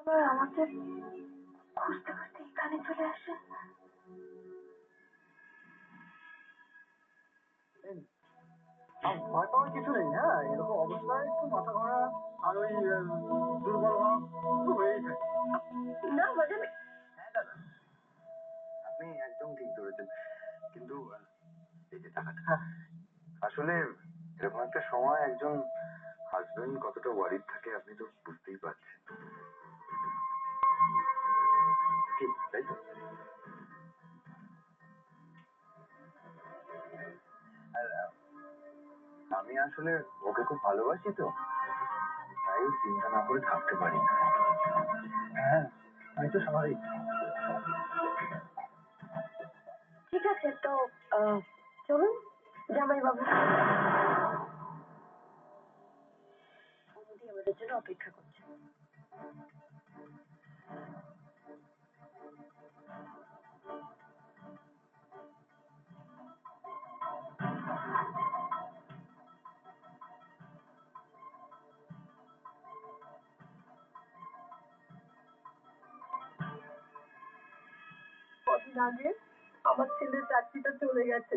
আবার আমাকে খুঁজতে খুঁজতে এখানে চলে আসে। ভয় পাওয়ার কিছু নেই। হ্যাঁ, এরকম অবস্থায় একটু মাথা ঘোরা আর ওই দুর্বল ভাব একটু হয়েই থাকে। না মানে হ্যাঁ দাদা, আপনি একদম ঠিক ধরেছেন। কিন্তু এই যে টাকাটা, আসলে এরকম একটা সময় একজন হাজবেন্ড কতটা ওয়ারিড থাকে আপনি তো বুঝতেই পারছেন। ঠিক তাই তো। আর আমি আসলে ওকে খুব ভালোবাসি তো, তাই চিন্তা না করে থাকতে পারি না। হ্যাঁ, আমি তো স্বাভাবিক। ঠিক আছে, তো চলুন জামাই বাবু, আমাদের জন্য অপেক্ষা করছে। কদিন আগে আমার ছেলের চাকরিটা চলে গেছে।